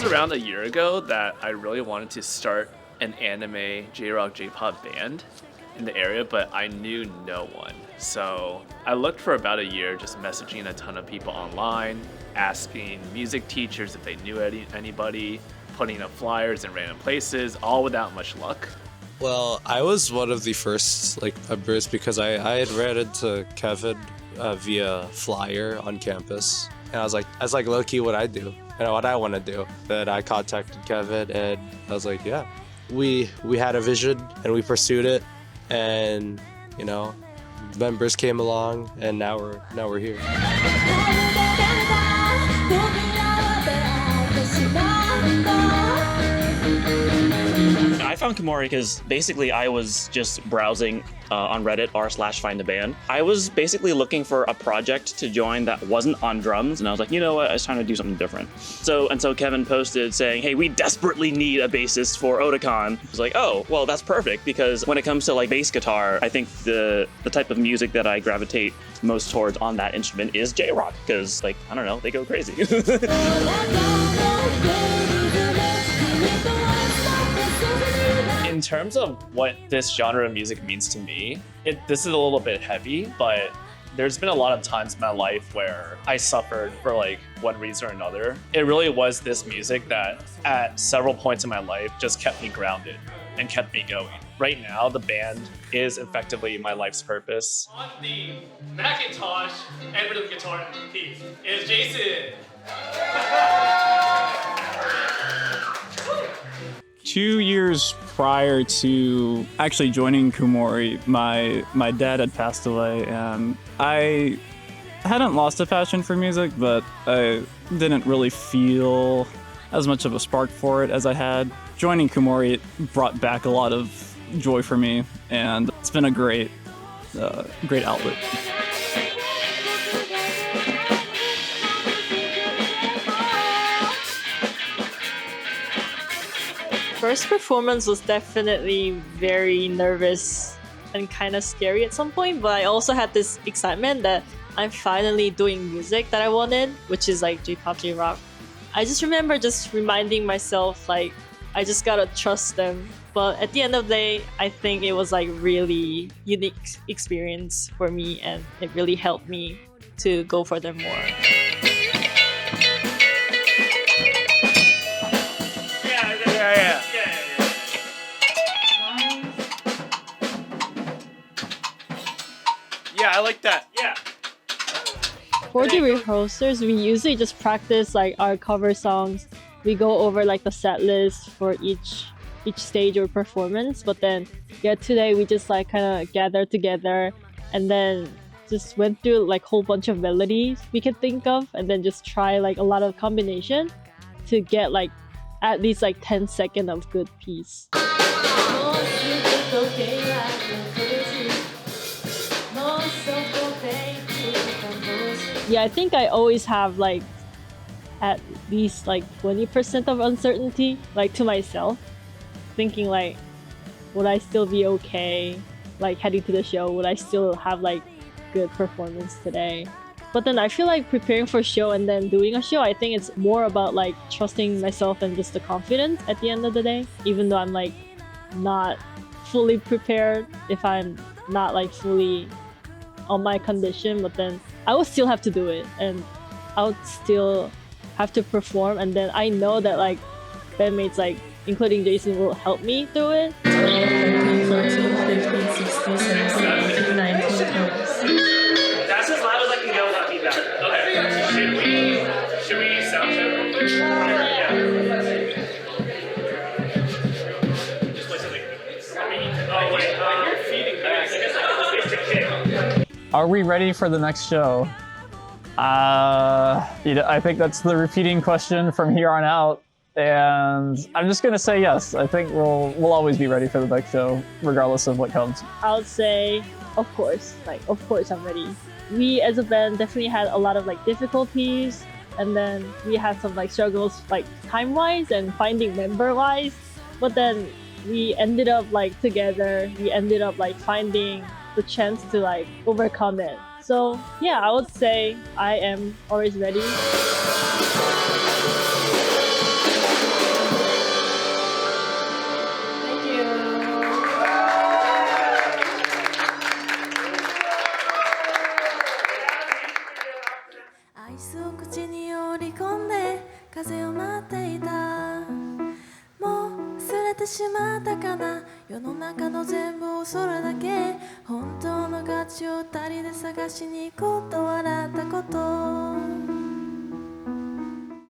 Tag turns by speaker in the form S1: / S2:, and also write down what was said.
S1: was around a year ago that I really wanted to start an anime J-Rock J-Pop band in the area, but I knew no one. So I looked for about a year, just messaging a ton of people online, asking music teachers if they knew anybody, putting up flyers in random places, all without much luck.
S2: Well, I was one of the first members because I had ran into Kevin via flyer on campus, and I was like, low-key, what I do, what I want to do. Then I contacted Kevin, and I was like, yeah, we had a vision and we pursued it, and members came along, and now we're here.
S3: I found Kumori because basically I was just browsing on Reddit r/find a band. I was basically looking for a project to join that wasn't on drums, and I was like, you know what, it's time to do something different. So Kevin posted saying, hey, we desperately need a bassist for Otakon. I was like, oh, well, that's perfect, because when it comes to bass guitar, I think the type of music that I gravitate most towards on that instrument is J-Rock, because I don't know, they go crazy.
S1: In terms of what this genre of music means to me, this is a little bit heavy, but there's been a lot of times in my life where I suffered for one reason or another. It really was this music that at several points in my life just kept me grounded and kept me going. Right now, the band is effectively my life's purpose.
S4: On the Macintosh and rhythm guitar piece is Jason.
S5: 2 years prior to actually joining Kumori, my dad had passed away, and I hadn't lost a passion for music, but I didn't really feel as much of a spark for it as I had. Joining Kumori, it brought back a lot of joy for me, and it's been a great outlet.
S6: First performance was definitely very nervous and kind of scary at some point, but I also had this excitement that I'm finally doing music that I wanted, which is J-pop, J-rock. I just remember just reminding myself I just gotta trust them. But at the end of the day, I think it was really unique experience for me, and it really helped me to go further more.
S1: Yeah, I like that.
S4: Yeah.
S6: For the rehearsals, we usually just practice our cover songs. We go over the set list for each stage or performance, but then today we just kind of gathered together and then just went through whole bunch of melodies we could think of, and then just try a lot of combination to get at least 10 seconds of good piece. Yeah, I think I always have at least 20% of uncertainty to myself, thinking would I still be okay heading to the show, would I still have good performance today. But then I feel preparing for a show and then doing a show, I think it's more about trusting myself and just the confidence at the end of the day, even though I'm not fully prepared, if I'm not fully on my condition, but then I would still have to do it, and I would still have to perform, and then I know that bandmates including Jason will help me through it. 13, 14, 15, 16, 17, 18, 19, 20.
S4: That's as loud as I can go without feedback. Okay. Should we sound check real quick? Yeah. Just play something. Oh wait, you're feeding back. I guess I can just kick.
S5: Are we ready for the next show? I think that's the repeating question from here on out, and I'm just gonna say yes. I think we'll always be ready for the next show, regardless of what comes.
S6: I would say, of course, of course I'm ready. We as a band definitely had a lot of difficulties, and then we had some struggles time-wise and finding member-wise, but then we ended up together. We ended up finding the chance to overcome it. So yeah, I would say I am always ready.
S7: しまったかな世の中の全部をそれだけ本当の価値を二人で探しに行こうと笑ったこと